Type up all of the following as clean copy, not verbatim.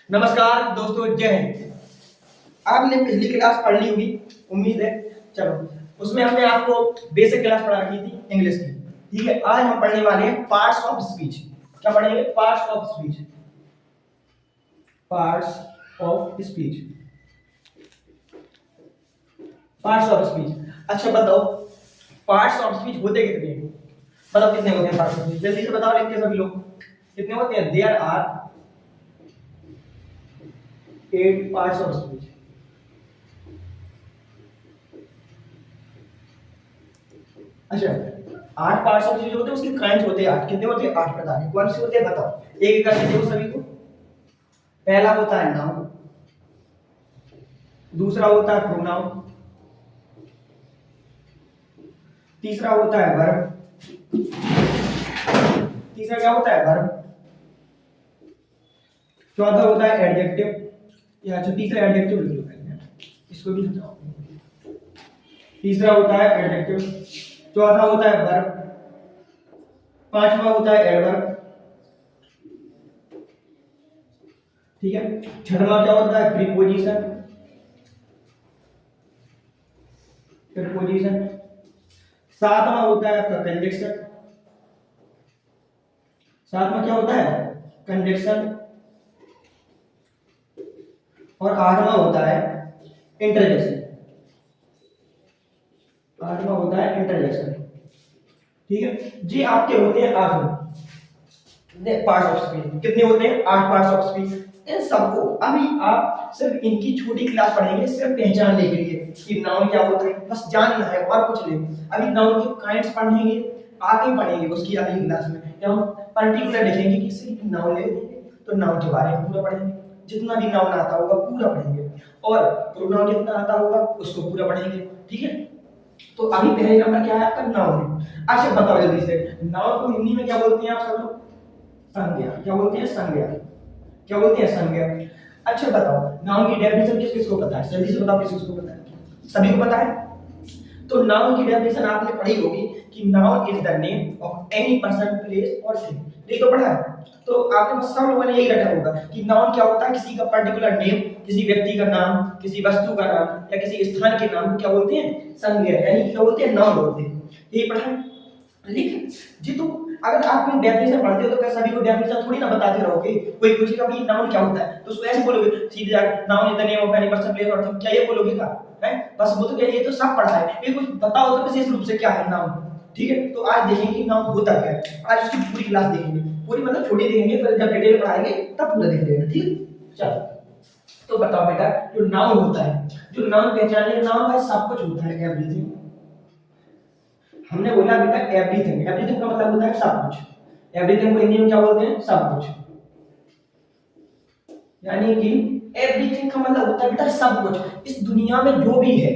नमस्कार दोस्तों, जय हिंद। आपने पिछली क्लास पढ़ ली होगी, उम्मीद है। चलो, उसमें हमने आपको बेसिक क्लास पढ़ा रखी थी इंग्लिश की। ठीक है, आज हम पढ़ने वाले हैं पार्ट्स ऑफ स्पीच। क्या पढ़ेंगे? Parts of speech. Parts of speech. Parts of speech. अच्छा बताओ, पार्ट्स ऑफ स्पीच होते कितने हैं? बताओ कितने होते हैं पार्ट्स ऑफ स्पीच? जल्दी से बताओ, लिखते सभी लोग। कितने होते हैं? There are 8 parts of speech. अच्छा, 8 पार्ट्स ऑफ स्पीच होते हैं, उसके काइंड्स होते हैं 8। कितने होते हैं? 8 प्रकार के। कौन से होते हैं बताओ, एक एक करके देखो सभी को। पहला होता है नाउन, दूसरा होता है प्रोनाउन, तीसरा होता है वर्ब। तीसरा क्या होता है? वर्ब। चौथा होता है एडजेक्टिव। या अच्छा, तीसरा एडजेक्टिव लिख लो पहले, इसको भी बताओ। तीसरा होता है एडजेक्टिव, चौथा होता है वर्ब, पांचवा होता है एडवर्ब। ठीक है, छठवां क्या होता है? प्रीपोजिशन। प्रीपोजिशन। सातवां होता है आपका कंजक्शन। सातवां क्या होता है? कंजक्शन। और आठवां होता है इंटरजेक्शन। आठवां होता है इंटरजेक्शन। ठीक है, ये आपके होते हैं 8 पार्ट्स ऑफ स्पीच। कितने होते हैं? 8 पार्ट्स ऑफ स्पीच। इन सबको अभी आप सिर्फ इनकी छोटी क्लास पढ़ेंगे, सिर्फ पहचानने के लिए कि नाउन क्या होता है, बस जानना है और कुछ नहीं। अभी नाउन के काइंड्स पढ़ेंगे, आगे पढ़ेंगे उसकी अगली क्लास में। जब हम पर्टिकुलर लिखेंगे कि सिर्फ नाउन ले लेंगे तो नाउन के बारे में पूरा पढ़ेंगे, जितना भी नाउन आता होगा पूरा पढ़ेंगे, और प्रोनाउन जितना आता होगा उसको पूरा पढ़ेंगे। ठीक है, तो अभी पहले नंबर क्या है आपका? नाउन। अच्छा बताओ जल्दी से, नाउन को हिंदी में क्या बोलते हैं आप सब लोग? संज्ञा। क्या बोलते हैं? संज्ञा। क्या बोलते हैं? संज्ञा। अच्छा बताओ, नाउन की डेफिनेशन किस किस को पता है? जल्दी से बताओ, किस किस को पता है? सभी को पता है। तो नाउन की डेफिनेशन आपने पढ़ी होगी कि noun is the name of any person, place और थिंग। ये तो पढ़ा है। तो आपने बस सब लोगों ने यही रटा होगा कि नाउन क्या होता है? किसी का पर्टिकुलर नेम, किसी व्यक्ति का नाम, किसी वस्तु का नाम या किसी स्थान के नाम को क्या बोलते हैं? संज्ञा, यानी क्या बोलते हैं? नाउन बोलते हैं। यही पढ़ा है। लेकिन जी तो अगर आप कोई डेफिनेशन पढ़ते हो तो क्या सभी को डेफिनेशन थोड़ी ना बताते रहोगे? कोई पूछेगा भाई नाउन क्या होता है तो उसको ऐसे बोलोगे सीधे जाके noun is the name of any person, place और थिंग, क्या ये बोलोगे क्या? है बस वो तो क्या, ये तो सब पढ़ा है, ये कुछ बताओ तो विशेष रूप से क्या है नाउन। ठीक है, तो आज देखेंगे कि नाउन होता क्या है। आज उसकी पूरी क्लास देखेंगे, पूरी मतलब छोटी देखेंगे, फिर जब डिटेल पढ़ाएंगे तब पूरा देख लेंगे। ठीक है, चलो तो बताओ बेटा, जो नाउन होता है, जो नाउन पहचानने का नाउन भाई सब कुछ होता है, एवरीथिंग। हमने बोला बेटा एवरीथिंग। एवरीथिंग का मतलब होता है सब कुछ। एवरीथिंग को हिंदी में क्या बोलते हैं? सब कुछ। यानी कि एवरीथिंग का मतलब होता है बेटा सब कुछ, इस दुनिया में जो भी है।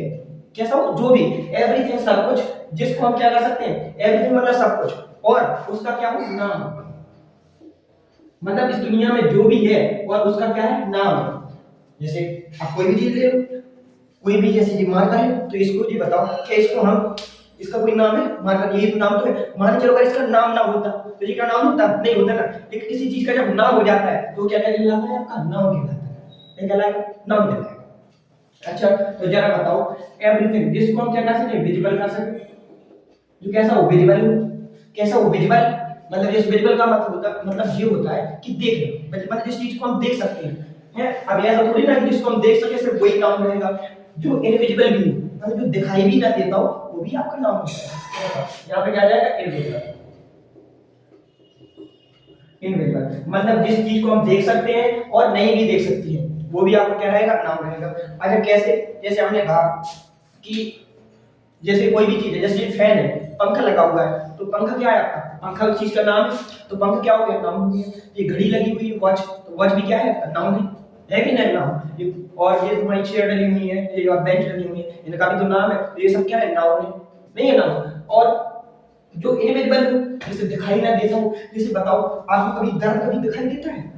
कैसा हो? जो भी। एवरीथिंग सब कुछ, जिसको हम क्या कर सकते हैं? एवरीथिंग मतलब सब कुछ, और उसका क्या हो? नाम। मतलब इस दुनिया में जो भी है और उसका क्या है? नाम है। जैसे आप कोई भी चीज ले लो, कोई भी जैसे ये मार्कर है, तो इसको जी बताओ क्या इसको हम, इसका कोई नाम है? मार्कर यही तो नाम तो है। मान चलो अगर इसका नाम ना होता तो ये क्या नाम होता? नहीं होता ना। लेकिन किसी चीज का जब नाम हो जाता है तो क्या कहलाता है? आपका नाम कहलाता है। क्या कहलाएगा? नाम कहलाएगा। अच्छा तो जरा बताओ, एवरीथिंग जिसको हम क्या कर सकते हैं? विजिबल कर सकते हैं। जो कैसा हो? विजिबल। कैसा हो? विजिबल। मतलब जिस विजिबल का मतलब ये होता है कि देखना, मतलब जिस चीज को हम देख सकते हैं। है अब ऐसा थोड़ी ना कि जिसको हम देख सके सिर्फ वही नाम रहेगा। जो इनविजिबल भी हो, मतलब जो दिखाई भी ना देता हो, वो भी आपका नाम होता है। यहाँ पे क्या आ जाएगा? इनविजिबल। इनविजिबल मतलब जिस चीज को हम देख सकते हैं और नहीं भी देख सकती है, वो भी आपको क्या रहेगा? नाम रहेगा। अच्छा कैसे? जैसे हमने कहा कि जैसे कोई भी चीज है, जैसे फैन है, पंखा लगा हुआ है, तो पंखा क्या है आपका? पंखा उस चीज का नाम है, तो पंखा क्या हो गया? नाम हो गया। ये घड़ी लगी हुई है, वॉच, तो वॉच भी क्या है? आपका नाम है कि नहीं? नाम। ये और ये तुम्हारी चेयर डली हुई है, ये बेंच डली हुई है, इनका भी तो नाम है, तो ये सब क्या है? नाउन है। नहीं है नाम? और जो इनविजिबल हो, जिसे दिखाई ना देता हो, जैसे बताओ आपको कभी दर्द कभी दिखाई देता है?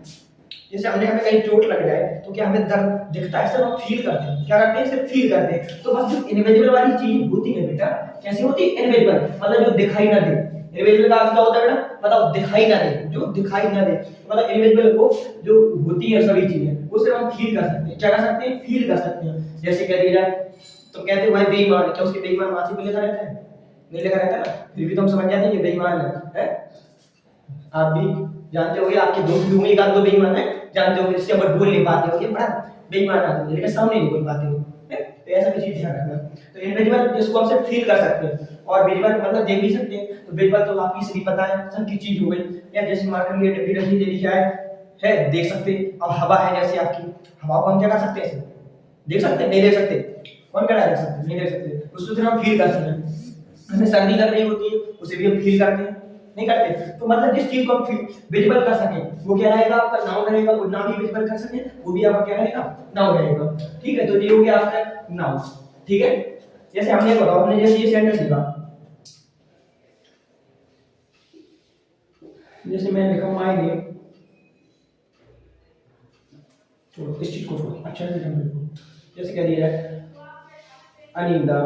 जैसे हमें कहीं चोट लग जाए तो क्या हमें दर्द दिखता है? सिर्फ हम फील करते हैं। क्या करते हैं? सिर्फ फील करते हैं। तो बस जो इनविजिबल वाली चीज होती है बेटा, कैसी होती है? इनविजिबल मतलब जो दिखाई ना दे, इनविजिबल का अर्थ क्या होता है बेटा, बताओ, दिखाई ना दे, जो दिखाई ना दे, मतलब इनविजिबल को जो होती है सभी चीजें उसे हम फील कर सकते हैं, क्या कर सकते हैं, फील कर सकते हैं। जैसे कह दिया जाए तो कहते हैं भाई बेईमान, क्या उसके बेईमान मासी पे लिखा रहता है, नहीं लिखा रहता ना, फिर भी तो हम समझ जाते हैं कि बेईमान है? आप भी जानते होंगे, आपके दोस्त भी होंगे एक आध दो बेईमान है, जानते होंगे, जिससे हम बोल नहीं पाते होंगे, बड़ा बेईमान आदमी है, लेकिन सामने नहीं बोल पाते हो, तो ऐसा भी चीज ध्यान रखना। तो इनविजिबल जिसको हम सिर्फ फील कर सकते हैं, और विजिबल मतलब देख भी सकते हैं। तो विजिबल तो आपकी से भी पता है, सबकी चीज हो गई, या जैसे मान लीजिए डब्बी रखी दे क्या है देख सकते हैं। अब हवा है जैसे आपकी, हवा को हम क्या कर सकते हैं, देख सकते हैं, नहीं देख सकते, कौन कह रहा है देख सकते, नहीं देख सकते, उसको सिर्फ हम फील कर सकते हैं। हमें सर्दी लग रही होती है, उसे भी हम फील करते हैं, नहीं करते? तो मतलब जिस चीज को हम विजिबल कर सके वो क्या रहेगा, आपका नाउन रहेगा, और ना भी विजिबल कर सके वो भी आपका क्या रहेगा, नाउन रहेगा। ठीक है, तो ये हो गया आपका नाउन। ठीक है, जैसे हमने बताओ, हमने जैसे ये सेंटेंस लिखा, जैसे मैंने लिखा माय नेम, छोड़ो इस चीज को, छोड़ो अच्छा से समझ लो। जैसे कह दिया है अनिंदा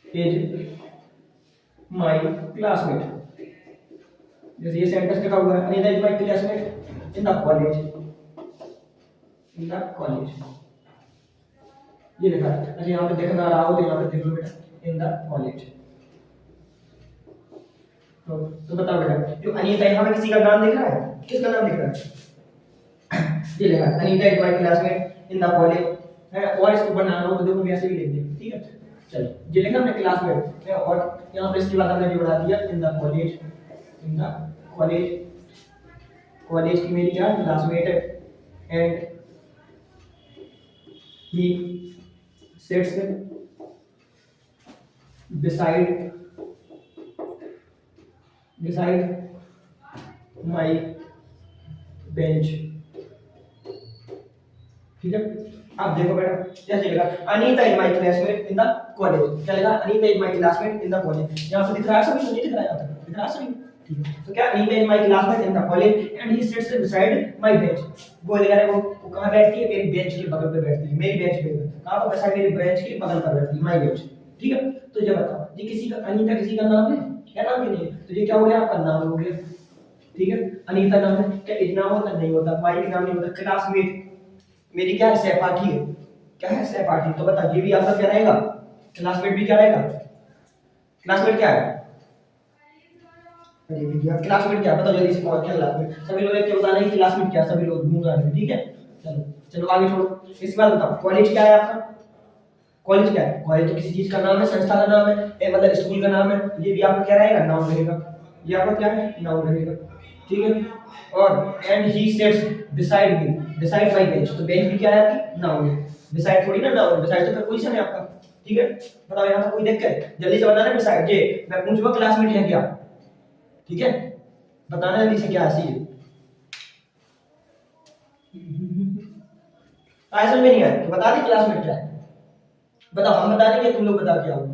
इज माय क्लासमेट, जैसे ये सेंटेंस लिखा हुआ है, Anita is my classmate in the college, in the college, ये लिखा है। अच्छा यहाँ पे देखना रहा हो तो यहाँ पे देख लो बेटा, इन द कॉलेज। तो बताओ बेटा, जो अनिता यहाँ पे किसी का नाम लिख रहा है, किसका नाम लिख रहा है, ये लिखा है Anita is my classmate in the college है, और इसको बनाना हो तो देखो वैसे भी लिख दे। ठीक है, चलो ये लिखा हमने क्लासमेट है, और यहाँ पे इसके बाद हमने जो बना दिया in the college, in the college, college की मेरी क्या क्लासमेट है, and he sits beside my bench। ठीक है, आप देखो बेटा जैसे लिखा Anita is my classmate in the college, क्या लिखा Anita is my classmate in the college, यहाँ पे दिख रहा है सभी, नहीं दिख रहा है, यहाँ पे दिख रहा है सभी। ठीक है, तो क्या Anita is my classmate in the college and he sits beside my bench, वो लिखा है वो कहाँ बैठती है, मेरी बेंच के बगल पे बैठती है, मेरी बेंच पे कहाँ पर, बिसाइड मेरी बेंच के बगल पर बैठती है, माय बेंच। ठीक है, तो ये बताओ, ये किसी का, अनीता किसी का नाम है, क्या नाम है, नहीं है, तो ये क्या हो गया, आपका नाम हो गया। ठीक है, अनीता नाम है, क्या इज नाम होता, नहीं होता, माई नाम नहीं होता, क्लासमेट मेरी क्या है, सहपाठी है, क्या है, सहपाठी, तो बता ये भी आपका क्या रहेगा, क्लासमेट भी क्या रहेगा, क्लासमेट क्या है, अरे भैया क्लासमेट क्या, बताओ जल्दी से, कौन क्या क्लासमेट, सभी लोग एक बता रहे हैं क्लासमेट क्या, सभी लोग मुंह रहे हैं। ठीक है, चलो चलो आगे छोड़ो, इसके बाद बताओ कॉलेज क्या है आपका, कॉलेज क्या है, कॉलेज तो किसी चीज का नाम है, संस्था का नाम है, मतलब स्कूल का नाम है, ये भी आपका क्या रहेगा, नाउन रहेगा, ये आपका क्या है, नाउन रहेगा। ठीक है, और and he sits beside me, beside my bench, तो बेंच भी क्या है आपकी, नाउन है, बिसाइड थोड़ी ना नाउन, बिसाइड तो प्रीपोजिशन है आपका। ठीक है, बताओ यहाँ पर कोई दिक्कत, जल्दी से बताना, बिसाइड ये मैं पूछूंगा क्लासमेट है क्या, ठीक है, बताना जल्दी से क्या है, सी समझ में नहीं आया तो बता दी क्लासमेट क्या है, बताओ, हम बता देंगे, तुम लोग बता के आओ।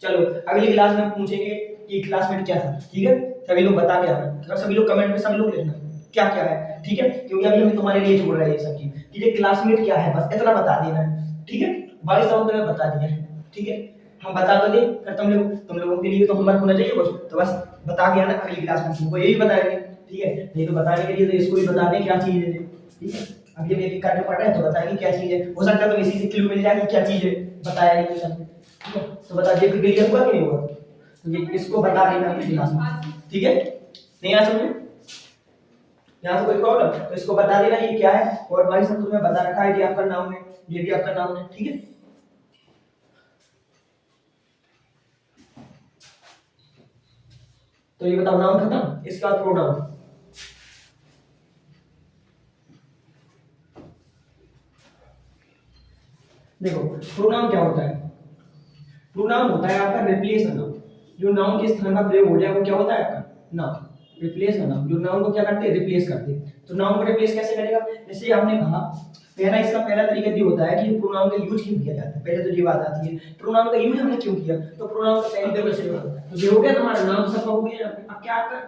चलो अगली क्लास में पूछेंगे कि क्लासमेट क्या था। ठीक है, सभी लोग बता के आना, सभी लोग कमेंट में सभी लोग लिखना क्या क्या है। ठीक है, क्योंकि अभी हम तुम्हारे लिए छोड़ रहे हैं ये सब चीज कि ये क्लासमेट क्या है, बस इतना बता देना है। ठीक है, 22 साल तो मैं बता दिया है। ठीक है, हम बता तो दे, फिर तुम लोगों के लिए तो होमवर्क होना चाहिए कुछ, तो बस बता के आना, अगली क्लास में तुमको यही बताएंगे। ठीक है, नहीं तो बताने के लिए तो इसको भी बता दें क्या चीज है। ठीक है, अब ये एक करने पड़ रहा है तो बताएंगे क्या चीज है, हो सकता है तो इसी से क्लू मिल जाएगी क्या चीज है, बताया नहीं कुछ हमने। ठीक है, तो बता ये क्लियर हुआ कि नहीं हुआ, तो ये इसको बता देना अपनी क्लास में। ठीक है, नहीं आ समझ यहाँ से कोई प्रॉब्लम, तो इसको बता देना ये क्या है, और भाई सब तुम्हें बता रखा है कि आपका नाम है, ये भी आपका नाम है। ठीक है, तो ये बताओ नाम खत्म, इसका प्रोनाउन, देखो प्रोनाउन क्या होता है, प्रोनाउन होता है आपका रिप्लेस नाउन, जो नाउन के स्थान पर प्रयोग हो जाए वो क्या होता है आपका नाउन, रिप्लेस नाउन, जो नाउन को क्या करते हैं, रिप्लेस करते हैं। तो नाउन को रिप्लेस कैसे करेगा, जैसे हमने कहा पहला, इसका पहला तरीका ये होता है कि प्रोनाउन का यूज क्यों किया जाता है, पहले तो ये बात आती है प्रोनाउन का यूज हमने क्यों किया, तो प्रोनाउन का पहली जगह से होता है, तो ये हो गया तुम्हारा नाम सबका हो गया। अब क्या आता है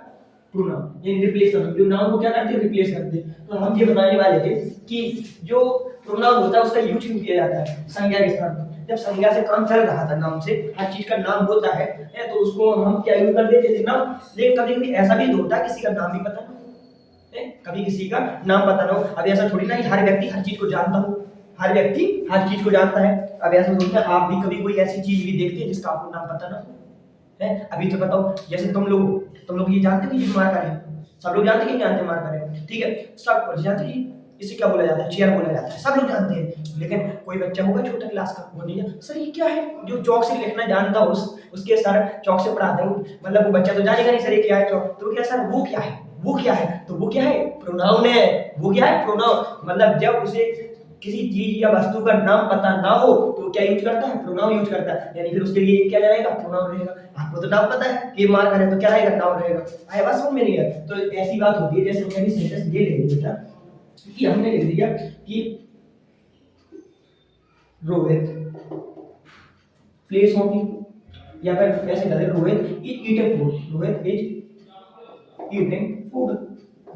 प्रोनाउन, ये रिप्लेस करना, जो नाउन को क्या करते हैं, रिप्लेस करते हैं। तो हम ये बताने वाले थे कि जो प्रोनाउन होता है उसका यूज क्यों किया जाता है संज्ञा के स्थान पर, जब संज्ञा से काम चल रहा था, नाम से हर चीज का नाम होता है, तो उसको हम क्या यूज कर देते थे, नाम। लेकिन कभी कभी ऐसा भी होता है किसी का नाम भी पता ना हो, कभी किसी का नाम पता ना हो। अब ऐसा थोड़ी ना कि हर व्यक्ति हर चीज को जानता हो, हर व्यक्ति हर चीज को जानता है। अब ऐसा थोड़ी ना आप भी कभी कोई ऐसी चीज भी देखते हैं जिसका आपको नाम पता ना हो, है। अभी तो बताओ, जैसे तुम लोग ये जानते हो कि ये मार्कर है, सब लोग जानते हैं कि जानते हैं मार्कर है, ठीक है, सब जानते हैं। इसे क्या बोला जाता है, चेयर बोला जाता है, सब लोग जानते हैं। लेकिन कोई बच्चा होगा छोटा क्लास का, वो नहीं जानता सर ये क्या है, जो चौक से लिखना जानता हो उसके सर चौक से पढ़ाते हो, मतलब वो बच्चा तो जानेगा नहीं सर ये क्या है चौक, तो क्या सर वो क्या है, वो क्या है, तो वो क्या है, प्रोनाउन है। वो क्या है, प्रोनाउन। मतलब जब उसे किसी चीज या वस्तु का नाम पता ना हो तो क्या यूज करता है, प्रोनाउन यूज करता है, यानी फिर उसके लिए क्या रहेगा, प्रोनाउन रहेगा। आपको तो नाम पता है कि मार्कर है, तो क्या रहेगा, नाउन रहेगा। आया बात समझ में नहीं है। तो ऐसी बात होती है, जैसे हमने सेंटेंस ये ले लिया बेटा कि हमने लिख दिया कि रोहित प्लेस हॉकी, या फिर ऐसे कर दे Rohit is eating food, Rohit is eating food,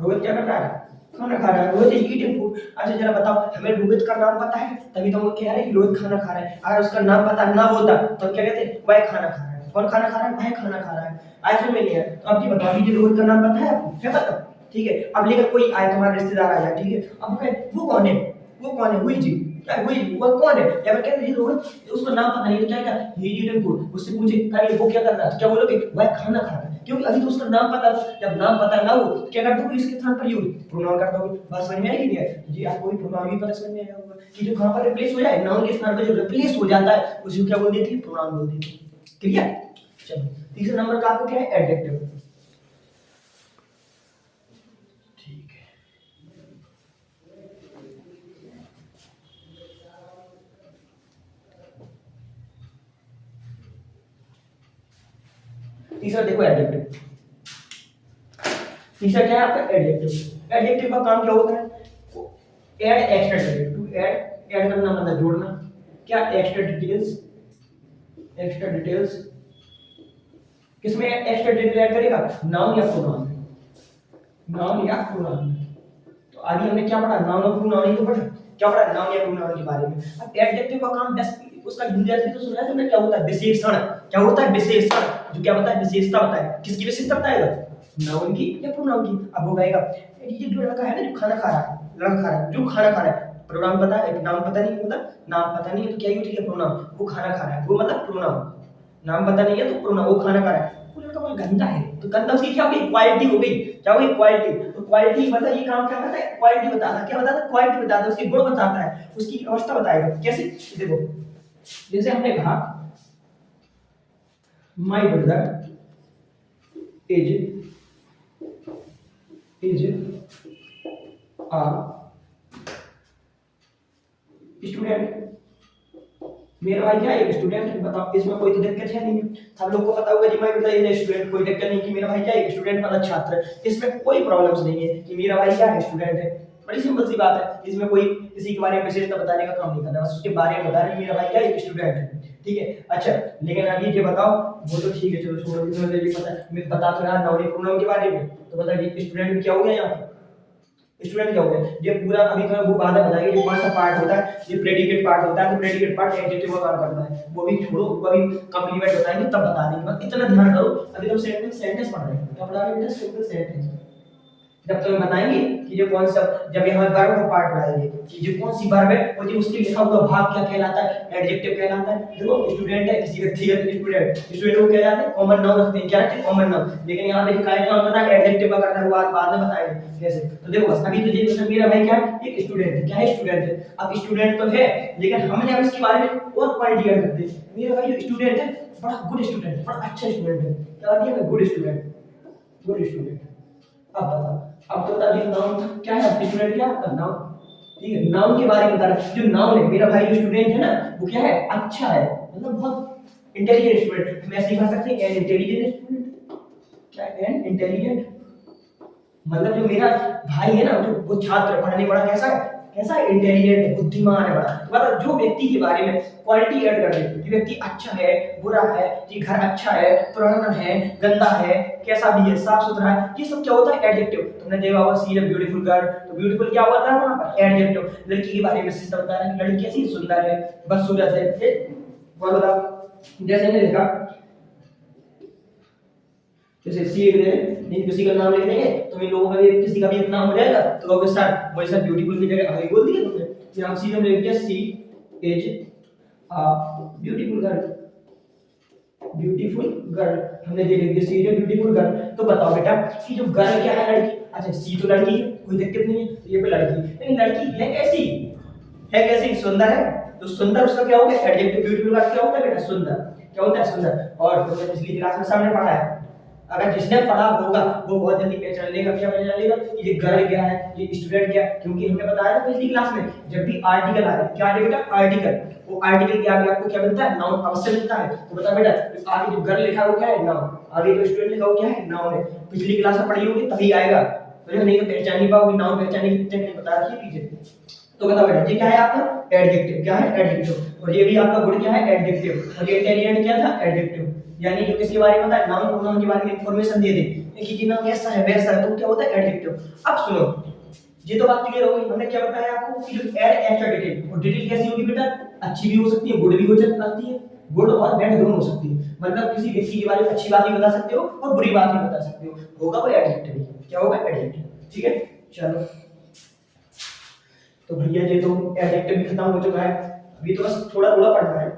Rohit क्या कर रहा है, खाना खा रहा है, रोहित इज ईटिंग फूड। अच्छा जरा बताओ, हमें रोहित का नाम पता है तभी तो हम कह रहे हैं कि रोहित खाना खा रहा है। अगर उसका नाम पता ना होता तो क्या कहते, वह खाना खा रहा है। कौन खाना खा रहा है, वह खाना खा रहा है। ऐसे में नहीं है। तो अब ये बताओ कि रोहित का नाम पता है आपको, है पता, ठीक है। अब लेकर कोई आए, तुम्हारा रिश्तेदार आ जाए, ठीक है, अब कहे वो कौन है, वो कौन है, हुई जी क्या हुई, वो कौन है, या फिर कहते हैं रोहित, उसको नाम पता नहीं तो क्या क्या ही ईटिंग फूड, उससे पूछे कहीं वो क्या कर रहा है, तो क्या बोलोगे, वह खाना खा रहा है, क्योंकि अभी तो उसका नाम पता था। जब नाम पता ना हो तो क्या कर दोगे, इसके स्थान पर यूज प्रोनाउन कर दोगे। बात समझ में आई कि नहीं आई जी, आपको भी प्रोनाउन भी पता समझ में आया होगा कि जो कहां पर रिप्लेस हो जाए, नाउन के स्थान पर जो रिप्लेस हो जाता है उसी को क्या बोल देती है, प्रोनाउन बोल देती है। क्लियर। चलो तीसरे नंबर का आपको क्या है, एडजेक्टिव। ठीक है, तीसरा देखो एडजेक्टिव। तीसरा क्या है आपका, एडजेक्टिव। एडजेक्टिव का काम क्या होता है, add extra detail, to add, add करना मतलब जोड़ना, क्या एक्स्ट्रा डिटेल्स, एक्स्ट्रा डिटेल्स, किसमें एक्स्ट्रा डिटेल ऐड करेगा, नाउन या प्रोनाउन, नाउन या प्रोनाउन। तो अभी हमने क्या पढ़ा, नाउन और प्रोनाउन ही तो पढ़ा, क्या पढ़ा, नाउन या प्रोनाउन के बारे में। अब एडजेक्टिव का काम बस उसका हिंदी अर्थ तो सुना है तुमने, क्या होता है, विशेषण। क्या होता है, विशेषण, जो क्या होता है, विशेषता होता है। किसकी विशेषता बताएगा, नाउन की या प्रोनाउन की। अब वो कहेगा ये जो लड़का है ना, जो खाना खा रहा है, लड़का खा रहा है, जो खाना खा रहा है, प्रोनाउन पता है, नाम पता नहीं, मतलब नाम पता नहीं है तो क्या यूज किया, प्रोनाउन। वो खाना खा रहा है, वो मतलब प्रोनाउन। नाम पता नहीं है तो प्रोनाउन, वो खाना खा रहा है। वो लड़का बहुत गंदा है, तो गंदा उसकी क्या हो गई, क्वालिटी हो गई। क्या हो गई, क्वालिटी। तो क्वालिटी मतलब ये काम क्या करता है, क्वालिटी बताता है। क्या बताता है, क्वालिटी बताता है, उसके गुण बताता है, उसकी अवस्था बताएगा। कैसे, देखो जैसे हमने कहा my brother is a student, मेरा भाई क्या है, एक स्टूडेंट है। बताओ इसमें कोई तो दिक्कत है नहीं, सब लोग को पता होगा जी, मैं बताइए स्टूडेंट, कोई दिक्कत नहीं कि मेरा भाई क्या है, एक स्टूडेंट मतलब छात्र है। इसमें कोई प्रॉब्लम्स नहीं है कि मेरा भाई क्या है, स्टूडेंट है। बड़ी सिंपल सी बात है, इसमें कोई किसी के बारे में विशेषता बताने का काम नहीं करना, बस उसके बारे में बता रहे हैं मेरा भाई क्या है, एक स्टूडेंट है, ठीक है। अच्छा लेकिन अभी ये बताओ, वो तो ठीक है चलो छोड़ो, मुझे ये पता है, मैं बता तो रहा नाउन प्रोनाउन के बारे में, तो बताइए स्टूडेंट में क्या हो गया यहाँ पर, स्टूडेंट क्या हो गया, ये पूरा अभी तुम्हें वो बात बताइए ये कौन सा पार्ट होता है, ये प्रेडिकेट पार्ट होता है। तो प्रेडिकेट पार्ट एडजेक्टिव का काम करता है, वो भी छोड़ो, वो अभी कॉम्प्लीमेंट बताएंगे तब बता देंगे। बस इतना ध्यान करो, अभी तुम सेंटेंस पढ़ रहे हो, क्या पढ़ा रहे हो बेटा, सिंपल सेंटेंस। जब तुम्हें बताएंगे कि ये कौन सा, जब यहाँ वर्ब का पार्ट पढ़ाएंगे कि ये कौन सी वर्ब है और ये उसके लिखा हुआ भाग क्या कहलाता है, एडजेक्टिव कहलाता है। देखो स्टूडेंट है, किसी व्यक्ति है स्टूडेंट, स्टूडेंट को क्या कहते हैं, कॉमन नाउन रखते हैं, क्या रखते हैं, कॉमन नाउन। लेकिन यहाँ पे क्या काम करना है, एडजेक्टिव का करना है, वो बाद में बताएंगे कैसे। तो देखो बस अभी तो ये मतलब मेरा भाई क्या है, एक स्टूडेंट है, क्या है, स्टूडेंट है। अब स्टूडेंट तो है लेकिन हमने अब इसके बारे में और क्वालिटी ऐड कर दी, मेरा भाई जो स्टूडेंट है बड़ा गुड स्टूडेंट, बड़ा अच्छा स्टूडेंट है, क्या दिया, गुड स्टूडेंट, गुड स्टूडेंट। अब बताओ, अब तो बता दिया नाउन क्या है, स्टूडेंट क्या है, नाउन, ठीक है। नाउन के बारे में बता रहा, जो नाउन है, मेरा भाई जो स्टूडेंट है ना, वो क्या है, अच्छा है, मतलब बहुत इंटेलिजेंट स्टूडेंट। हम ऐसे ही कह सकते हैं एन इंटेलिजेंट स्टूडेंट, क्या एन इंटेलिजेंट, मतलब जो मेरा भाई है ना, जो वो छात्र पढ़ने वाला कैसा है, कैसा है, इंटेलिजेंट है, बुद्धिमान है बड़ा। तो मतलब जो व्यक्ति के बारे में क्वालिटी ऐड कर दे कि व्यक्ति अच्छा है, बुरा है, कि घर अच्छा है, पुराना है, गंदा है, कैसा भी है, साफ सुथरा है, ये सब क्या होता है, एडजेक्टिव। तुमने देखा होगा सी ए ब्यूटीफुल गर्ल, तो ब्यूटीफुल क्या होता है वहां पर, एडजेक्टिव। लड़की के बारे में विशेषता बता रहा है कि लड़की कैसी, सुंदर है, बदसूरत है, और बताओ जैसे हमने लिखा, जैसे सी लिख दे, नहीं किसी का नाम लिख देंगे तो इन लोगों का भी किसी का भी एक नाम हो जाएगा, तो कहोगे सर वही सर ब्यूटीफुल की जगह आगे बोल दिया तुमने। फिर हम सी में लिख दिया she is a beautiful girl, beautiful girl हमने ये लिख दिया सी इज ब्यूटीफुल गर्ल। तो बताओ बेटा कि जो गर्ल क्या है, लड़की। अच्छा सी तो लड़की है, कोई दिक्कत नहीं है, तो ये पे लड़की, लेकिन लड़की है कैसी, है कैसी, सुंदर है। तो सुंदर उसका क्या होगा, एडजेक्टिव ब्यूटीफुल का क्या होता है बेटा, सुंदर। क्या होता है, सुंदर। और तुमने पिछली क्लास में सामने पढ़ा है, अगर जिसने पढ़ा होगा वो बहुत जल्दी पहचान लेगा, क्या पहचान लेगा, ये गर्ल क्या है, ये स्टूडेंट क्या है। क्योंकि हमने बताया था पिछली क्लास में, जब भी आर्टिकल आ रहा है, क्या आ रहा है बेटा, आर्टिकल, वो आर्टिकल के आगे आपको क्या मिलता है, नाउन अवश्य मिलता है। तो बता बेटा आगे जो गर्ल लिखा है वो क्या है, नाउन, आगे जो स्टूडेंट लिखा है वो क्या है, नाउन है। पिछली क्लास में पढ़ी होगी तभी आएगा, तो नहीं तो पहचान नहीं पाओगे, नाउन पहचानने की टेक्निक बता रखी है पीछे। तो बताओ बेटा ये क्या है आपका, एडजेक्टिव, क्या है, एडजेक्टिव। और ये भी आपका गुड क्या है, एडजेक्टिव। और ये इंटेलिजेंट क्या था, एडजेक्टिव। यानी जो किसके बारे में बताया, नाउन प्रोनाउन के बारे में इंफॉर्मेशन दे दे कि ये नाम ऐसा है वैसा है, तो क्या होता है, एडजेक्टिव। अब सुनो, ये तो बात क्लियर हो गई। हमने क्या बताया आपको कि जो ऐड एक्स्ट्रा डिटेल, और डिटेल कैसी होगी बेटा, अच्छी भी हो सकती है, गुड भी हो सकती है, गुड और बैड दोनों हो सकती है। मतलब किसी व्यक्ति के बारे में अच्छी बात भी बता सकते हो और बुरी बात भी बता सकते हो, होगा वो एडजेक्टिव। क्या होगा, एडजेक्टिव। ठीक है, चलो तो भैया ये तो एडजेक्टिव भी खत्म हो चुका है, अभी तो बस थोड़ा थोड़ा पढ़ना है,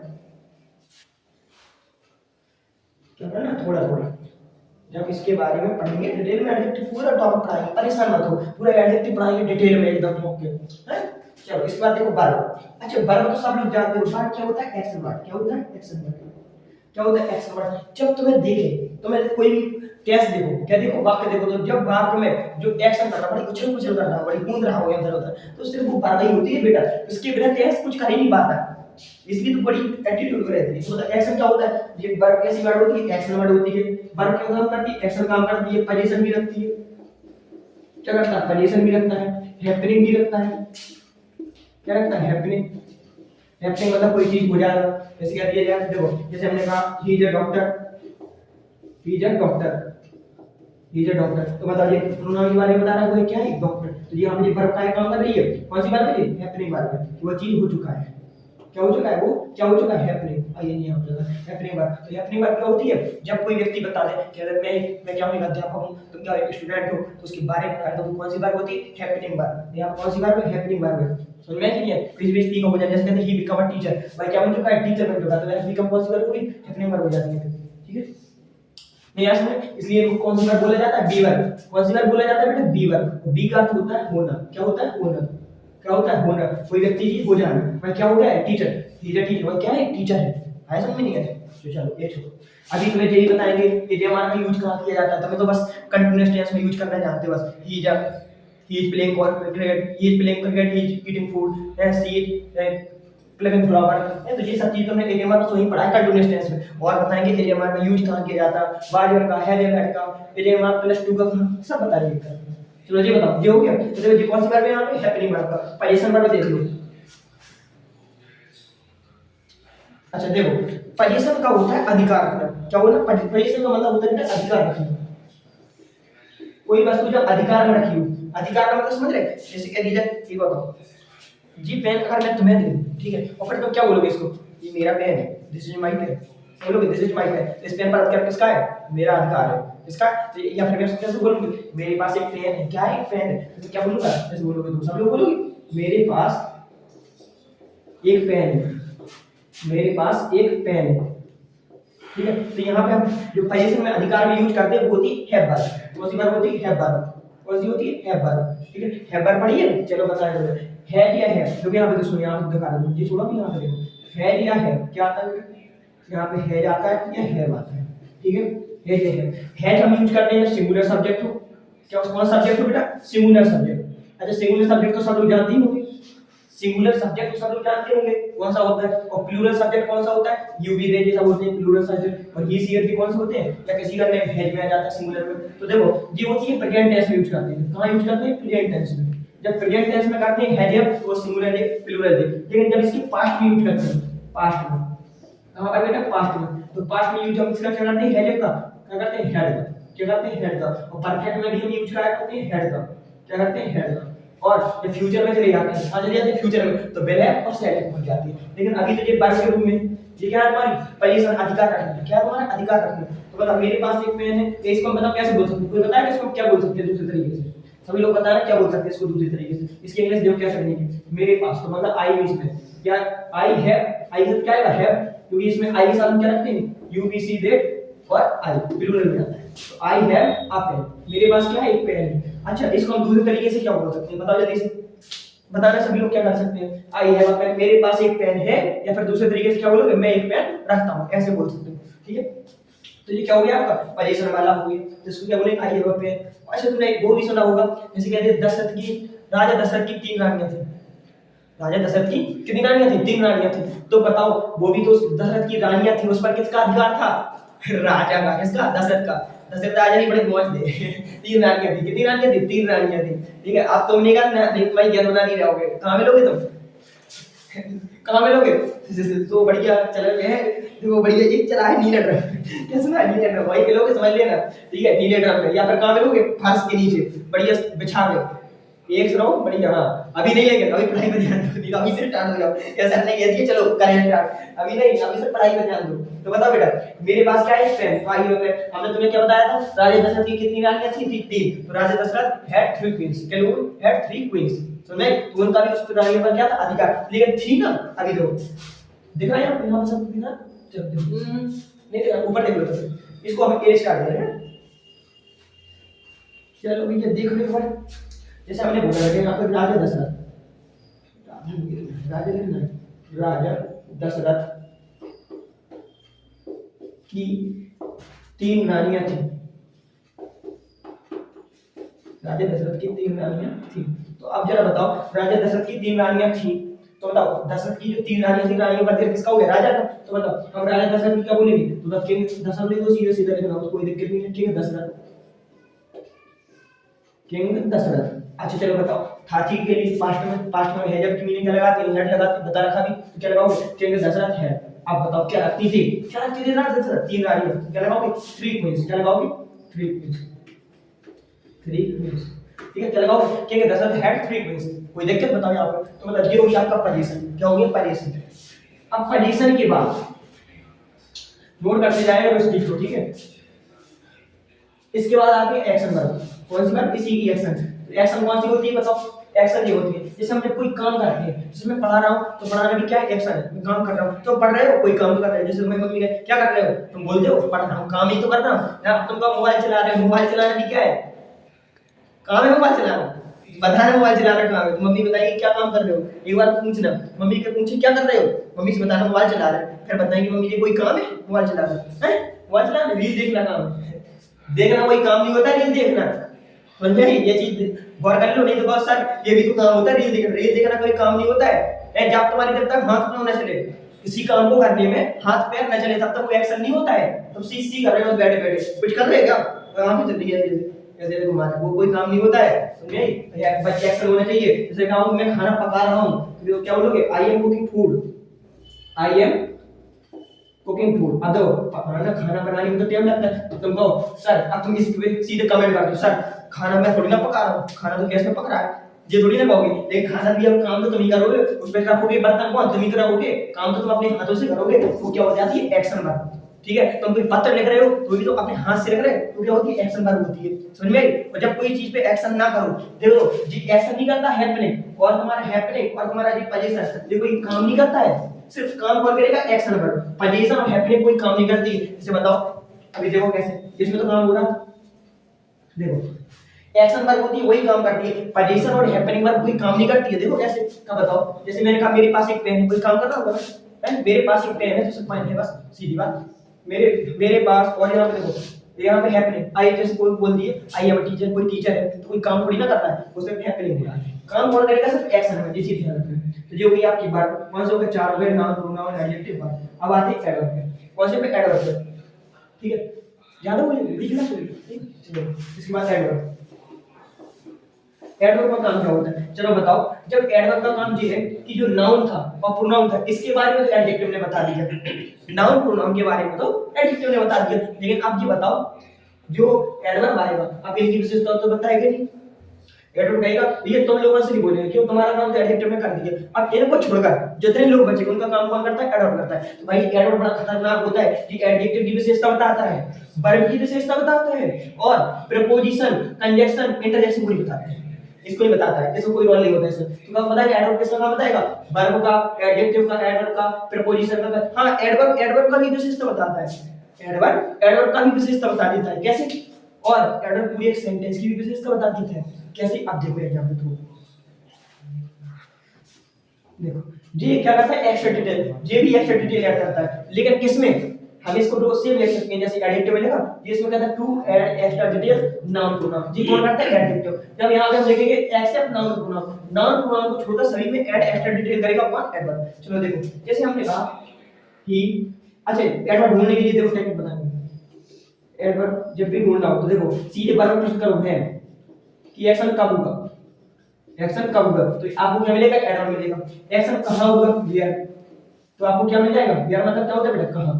क्या पढ़ना, थोड़ा थोड़ा। जब इसके बारे में पढ़ेंगे डिटेल में, एडजेक्टिव पूरा टॉपिक पढ़ाएंगे, परेशान मत हो, पूरा एडजेक्टिव पढ़ाएंगे डिटेल में एकदम ओके है। चलो इसके बाद देखो वर्ब। अच्छा वर्ब तो सब लोग जानते हो, वर्ब क्या होता है, एक्शन वर्ड। क्या होता है, एक्शन वर्ड। क्या होता है, एक्शन वर्ड। जब तुम्हें देखे, तुम्हें कोई भी टेस्ट देखो, क्या देखो, वाक्य देखो, तो जब वाक्य में जो एक्शन कर रहा है, बड़ी उछल कुछल कर रहा है, बड़ी कूद रहा हो इधर उधर, तो सिर्फ वो वर्ब ही होती है बेटा, इसके बिना टेस्ट कुछ कर ही नहीं पाता, इसलिए तो बड़ी एटीट्यूड में रहती है। तो मतलब एक्शन क्या होता है, ये वर्ब कैसी वर्ड होती है, एक्शन वर्ड होती है। वर्ब क्या काम करती है, एक्शन काम करती है, पोजीशन भी रखती है, क्या करता है, पोजीशन भी रखता है, हैपनिंग भी रखता है। क्या रखता है, हैपनिंग। हैपनिंग मतलब कोई चीज हो जाना, जैसे कह दिया जाए, देखो जैसे हमने कहा he is a doctor, he is a doctor, he is a doctor. तो बताइए प्रोनाउन के बारे में बता रहा है, वो क्या है, डॉक्टर। तो ये हम ये वर्ब का काम कर रही है, कौन सी वर्ब है, हैपनिंग वर्ब है, वो चीज हो चुका है। क्या हो चुका है, वो क्या हो चुका है, हैपनिंग। आइए नहीं हम लोग हैपनिंग वर्ब। तो हैपनिंग वर्ब क्या होती है, जब कोई व्यक्ति बता दे कि अगर मैं क्या हूं, एक अध्यापक हूं, तुम क्या एक स्टूडेंट हो, तो उसके बारे में बता, तो कौन सी वर्ब होती है, हैपनिंग वर्ब। यहां कौन सी वर्ब है, हैपनिंग वर्ब है। समझ में कि नहीं है, किसी व्यक्ति का हो जाए, जैसे कहते हैं ही बिकम अ टीचर, भाई क्या बन चुका है, टीचर बन चुका है, तो वैसे बिकम कौन सी वर्ब होगी, हैपनिंग वर्ब हो जाती है। ठीक है, नहीं यार समझ, इसलिए इनको कौन सी वर्ब बोला जाता है, बी वर्ब। कौन सी वर्ब बोला जाता है बेटा, बी वर्ब। बी का अर्थ होता है होना। क्या होता है, होना। क्या होता है, होना, कोई व्यक्ति की हो जाना। भाई क्या हो गया है, टीचर, टीचर, टीचर, वो क्या है, टीचर है। आया समझ में, नहीं है तो चलो ये छोड़ो। अभी तुम्हें यही बताएंगे इडियम का यूज कहाँ किया जाता है, तुम्हें तो बस कंटीन्यूअस टेंस में यूज करना जानते हो बस। He is playing cricket, he is playing cricket, he is eating food, she is playing flower. तो ये सब चीज तुमने इडियम तो वही पढ़ा है कंटीन्यूअस टेंस में। और बताएंगे इडियम का यूज कहाँ किया जाता है, वाज का, हैव हैड का, इडियम +2 का सब बताएंगे। चलो जी बताओ, ये हो गया। तो देखो ये कौन सी वर्ब है, यहाँ पे हैपनिंग वर्ब का पोजीशन वर्ब देख लो। अच्छा देखो, पोजीशन का होता है अधिकार रखना। क्या बोला, पोजीशन का मतलब होता है अधिकार रखना, कोई वस्तु जब अधिकार में रखी हो। अधिकार का मतलब समझ रहे, जैसे कह दीजिए, ठीक बताओ जी पेन अगर मैं तुम्हें दे दूं, ठीक है, और फिर तुम क्या बोलोगे इसको, ये मेरा पेन है, दिस इज माय पेन, बोलोगे दिस इज माय पेन। इस पेन पर अधिकार किसका है, मेरा अधिकार है, इसका। तो या फिर मैं कैसे बोलूंगी, मेरे पास एक पेन है, क्या है, एक पेन है, तो क्या बोलूंगा, जैसे बोलोगे तुम सब लोग बोलोगे मेरे पास एक पेन है, मेरे पास एक पेन है। ठीक है, तो यहाँ पे हम जो पोजीशन में अधिकार में यूज करते हैं वो होती है हैव वर्ब। कौन सी वर्ब होती है, हैव वर्ब। कौन सी होती है, हैव वर्ब। ठीक है, हैव वर्ब पढ़िए, चलो बताएं जरा। है या है, जो यहाँ पे देखो, सुनिए यहाँ पे दिखा दूं, ये छोड़ो, यहाँ पे देखो है या है, क्या आता है, यहाँ पे है आता है या हैव आता है। ठीक है, है हम यूज करते हैं जब सिंगुलर सब्जेक्ट हो। क्या कौन सा सब्जेक्ट हो बेटा, सिंगुलर सब्जेक्ट। अच्छा सिंगुलर सब्जेक्ट तो सब लोग जानते ही होंगे, सिंगुलर सब्जेक्ट तो सब लोग जानते होंगे कौन सा होता है। और प्लूरल सब्जेक्ट कौन सा होता है, यू वी दे जैसा बोलते हैं प्लूरल सब्जेक्ट। और ही सी एर भी कौन से होते हैं, या किसी का नेम हैज में आ जाता है सिंगुलर में। तो देखो ये होती है प्रेजेंट टेंस में यूज करते हैं। कहां यूज करते हैं, प्रेजेंट टेंस में। जब प्रेजेंट टेंस में करते हैं हैज है वो सिंगुलर है, प्लूरल है। लेकिन जब इसकी पास्ट में यूज करते हैं, पास्ट में, कहां पर बेटा, पास्ट में। तो पास्ट में यूज हम इसका क्या करते हैं, हैज का, क्या करते हैं, हैड का। क्या करते हैं, हैड का। और परफेक्ट में भी हम यूज करा करते हैं हैड का। क्या करते हैं, हैड का। और ये फ्यूचर में चले जाते हैं, चले जाते हैं फ्यूचर में, तो विल हैव और शैल हैव बन जाती है। लेकिन अभी तो ये वर्ब के रूप में, ये क्या है तुम्हारी पोजीशन, अधिकार रखने, क्या है तुम्हारा अधिकार रखने। तो बताओ मेरे पास एक पेन है, इसको हम बताओ कैसे बोल सकते हैं, कोई बताया कि इसको हम क्या बोल सकते हैं दूसरे तरीके से, सभी लोग बताना क्या बोल सकते हैं इसको दूसरे तरीके से। इसकी इंग्लिश देखो कैसे बनेगी, मेरे पास, तो मतलब आई में इसमें क्या, आई हैव, आई से क्या आएगा हैव, क्योंकि इसमें आई के साथ हम क्या रखते हैं, यू वी सी दैट और आई प्लूरल में आता है। तो आई हैव अ पेन, मेरे पास क्या है, एक पेन है। अच्छा इसको हम दूसरे तरीके से क्या बोल सकते हैं, बताओ जल्दी से बताना, सभी लोग क्या कर सकते हैं, आई हैव अ पेन, मेरे पास एक पेन है, या फिर दूसरे तरीके से क्या बोलोगे, मैं एक पेन रखता हूं, ऐसे बोल सकते हो। ठीक है, तो ये क्या हो गया आपका पोजीशन वाला हो गया, तो इसको क्या बोलेंगे, आई हैव अ पेन। अच्छा तुमने वो भी सुना होगा, जैसे कहते हैं दशरथ की, राजा दशरथ की 3 रानियां थी, राजा दशरथ की कितनी रानियां थी, 3 रानियां थी। तो बताओ वो भी तो दशरथ की रानियां थी, उस पर किसका अधिकार था, राजा का, किसका, दशरथ का। दशरथ राजा ही बड़े मौज थे 3 रानियां थी, कितनी रानियां थी, 3 रानियां थी। ठीक है, अब तुमने कहा नहीं भाई ज्ञान बना नहीं रहोगे, कहां मिलोगे तुम कहां मिलोगे, तो बढ़िया चल रहे हैं, वो बढ़िया एक चला है नीले ड्रम क्या सुना है, नीले ड्रम वही मिलोगे, समझ लेना। ठीक है, नीले ड्रम में, या फिर कहां मिलोगे, फर्श के नीचे बढ़िया बिछा के, एक रहो बढ़िया। हाँ अभी नहीं लेंगे, अभी पढ़ाई पे ध्यान दो, नहीं अभी से स्टार्ट हो जाओ, ऐसा नहीं है कि चलो करें स्टार्ट, अभी नहीं, अभी से पढ़ाई पे ध्यान दो। तो बताओ बेटा, मेरे पास क्या है, पेन, तो आई में हमने तुम्हें क्या बताया था, राजा दशरथ की कितनी रानियां थी, 3। तो राजा दशरथ हैड 3 क्वींस, क्या लोग हैड 3 क्वींस, तो मैं तो उनका भी उस रानियों पर क्या था, अधिकार, लेकिन थी ना, अभी देखो दिख रहा है यहां पर सब दिख रहा, चल नहीं दिख रहा, ऊपर देख लो, तो इसको हम एज कर दे रहे हैं। चलो भैया देख लो एक बार, जैसे हमने बोला है यहाँ पर राजा दशरथ, राजा लिखना है, राजा दशरथ की 3 रानियां थी, राजा दशरथ की 3 रानियां थी। तो अब जरा बताओ, राजा दशरथ की 3 रानियां थी, तो बताओ दशरथ की जो 3 रानियां थी, रानियों का अधिकार किसका हो गया, राजा का। तो बताओ हम राजा दशरथ की क्या बोलेंगे, तो किंग दशरथ को सीधे सीधे लिखना, उसको कोई दिक्कत नहीं है, किंग दशरथ, किंग दशरथ। अच्छा चलो बताओ, हाथी के लिए पास्ट में है जब की मीनिंग क्या लगाते हैं, हेड लगाते, बता रखा भी, तो क्या लगाओगे, किंग दशरथ है। अब बताओ क्या रखती थी, क्या रखती थी राजा दशरथ, 3 रानियां, क्या लगाओगे, 3 क्वींस, क्या लगाओगे, 3 क्वींस, 3 क्वींस। ठीक है, क्या लगाओगे, किंग दशरथ हैड 3 क्वींस, कोई दिक्कत बताओ यहां पर। तो मतलब ये हो गया आपका पोजीशन, क्या हो गया पोजीशन। अब पोजीशन के बाद नोट करते जाएगा उस चीज को, ठीक है। इसके बाद आगे एक्शन वर्ब, कौन सी वर्ब, इसी की एक्शन। एक्शन कौन सी होती है बताओ, एक्शन ये होती है जैसे हम जब कोई काम करते हैं, जैसे मैं पढ़ा रहा हूं, तो पढ़ाना भी क्या है, एक्शन है, मैं काम कर रहा हूं, तो पढ़ रहे हो, कोई काम तो कर रहे हो, जैसे तुम्हें मम्मी ने क्या कर रहे हो, तुम बोलते हो पढ़ रहा हूं, काम ही तो कर रहा हूं, या तुम का मोबाइल चला रहे हो, मोबाइल चलाना भी क्या है, काम है मोबाइल चलाना, बताना मोबाइल चलाना काम है। तो मम्मी बताएगी क्या काम कर रहे हो, एक बार पूछना, मम्मी के पूछे क्या कर रहे हो, मम्मी से बताना मोबाइल चला रहे हैं, फिर बताएंगे मम्मी ये कोई काम है, मोबाइल चला रहे हैं, मोबाइल चलाना, रील देखना काम है, देखना कोई काम नहीं होता, रील देखना, समझ में आई ये चीज, गौर कर लो, नहीं तो बहुत सर ये भी तो काम होता है, रील देखना कोई काम नहीं होता है। जब तुम्हारी जब तक हाथ में न चले, किसी काम को करने में हाथ पैर न चले, तब तक कोई एक्शन नहीं होता है। तुम सी कर रहे हो बैठे बैठे, कुछ कर रहे हैं क्या, आंखें चल रही है ऐसे ऐसे घुमा रहे, वो कोई काम नहीं होता है, समझ में आई, बच्चे एक्शन होना चाहिए। जैसे कहूं मैं खाना पका रहा हूं, तो क्या बोलोगे, I am cooking food, I am cooking food. अब देखो खाना बनाने में तो टाइम लगता है, तो तुम कहो सर, अब तुम इस पे सीधे कमेंट कर दो, सर खाना मैं थोड़ी ना पका रहा हूँ, खाना तो गैस में पक रहा है, ये थोड़ी ना कहोगे, लेकिन खाना भी अब काम तो तुम ही करोगे, उस पे रखोगे बर्तन कौन, तुम ही तो रखोगे, काम तो तुम अपने हाथों से करोगे, तो क्या हो जाती है, एक्शन वर्ब। ठीक है, तुम कोई पत्र लिख रहे हो तो भी तो अपने हाथ से लिख रहे हो, तो क्या होती है, एक्शन वर्ब होती है, समझ में आई। और जब कोई चीज पे एक्शन ना करो, देखो जी एक्शन नहीं करता हैपनिंग, और तुम्हारा हैपनिंग और तुम्हारा जो पोजीशन, देखो ये काम नहीं करता है, सिर्फ काम कौन करेगा, एक्शन वर्ब। पोजीशन और हैपनिंग कोई काम नहीं करती। जैसे बताओ, अभी देखो कैसे, इसमें तो काम हो रहा, देखो एक्शन वर्ब होती है वही काम करती है, पोजीशन और हैपनिंग वर्ब कोई काम नहीं करती है। देखो कैसे, कब बताओ, जैसे मैंने कहा मेरे पास एक पेन है, कोई काम कर रहा होगा ना, मेरे पास एक पेन है, तो सिर्फ पेन है बस, सीधी बात, मेरे पास, और यहाँ पे देखो, यहाँ पे हैपनिंग, आई जैसे कोई बोल दिए आई एम टीचर, कोई टीचर है तो कोई काम थोड़ी ना करता है, उसमें हैपनिंग हो रहा है, काम कौन करेगा, सिर्फ एक्शन है, ये चीज ध्यान रखना। तो जो भी आपकी बात, कौन से हो गए 4 हो गए, नाउन प्रोनाउन एडजेक्टिव वर्ब। अब आते हैं एडवर्ब पे, कौन से पे, एडवर्ब, ठीक है, याद हो लिखना ठीक, चलो इसके बाद एडवर्ब। एडवर्ब का काम क्या होता है, चलो बताओ, जब एडवर्ब का काम ये है कि जो नाउन था और प्रोनाउन था, इसके बारे में तो एडजेक्टिव ने बता दिया, नाउन प्रोनाउन के बारे में तो एडजेक्टिव ने बता दिया, लेकिन अब ये बताओ जो एडवर्ब आएगा अब इनकी विशेषता तो बताएगा नहीं, एडवर्ब कहेगा ये तुम लोगों से नहीं बोलेगा, क्यों, तुम्हारा काम तो एडजेक्टिव में कर दिया। अब इनको छोड़कर जितने लोग बचे उनका काम कौन करता है, एडवर्ब करता है। तो भाई एडवर्ब बड़ा खतरनाक होता है कि एडजेक्टिव की विशेषता बताता है, वर्ब की विशेषता बताता है, और प्रीपोजिशन, कंजक्शन, इंटरजेक्शन को नहीं बताता है, इसको नहीं बताता है, इसको कोई रोल नहीं होता है इसमें। तो क्या पता है कि एडवर्ब किसका काम बताएगा, वर्ब का, एडजेक्टिव का, एडवर्ब का, प्रीपोजिशन का। हां, एडवर्ब एडवर्ब का भी विशेषता बताता है, एडवर्ब एडवर्ब का भी विशेषता बता देता है। कैसे, और एडवर्ब पूरी एक सेंटेंस की भी विशेषता बता देता है। कैसे, अब देखो एग्जांपल थ्रू, देखो ये क्या करता है, एक्स्ट्रा डिटेल, ये भी एक्स्ट्रा डिटेल ऐड करता है, लेकिन किसमें, हम इसको दो सेम लिख सकते हैं, जैसे एडजेक्टिव में लिखा, ये इसमें कहता है to add extra detail noun to noun, ये कौन करता है, एडजेक्टिव। जब यहां पे हम लिखेंगे except noun to noun, noun to noun को छोड़कर सभी में ऐड एक्स्ट्रा डिटेल करेगा कौन, एडवर्ब। चलो देखो, जैसे हमने कहा कि, अच्छा एडवर्ब ढूंढने के लिए देखो टेक्निक बताएंगे। एडवर्ब जब भी ढूंढना हो तो देखो सीधे बार में पुश करो है कि एक्शन कब होगा, एक्शन कब होगा, तो आपको क्या मिलेगा, एडवर्ब मिलेगा। एक्शन कहां होगा, वेयर, तो आपको क्या मिल जाएगा, वेयर मतलब क्या होता है बेटा, कहां,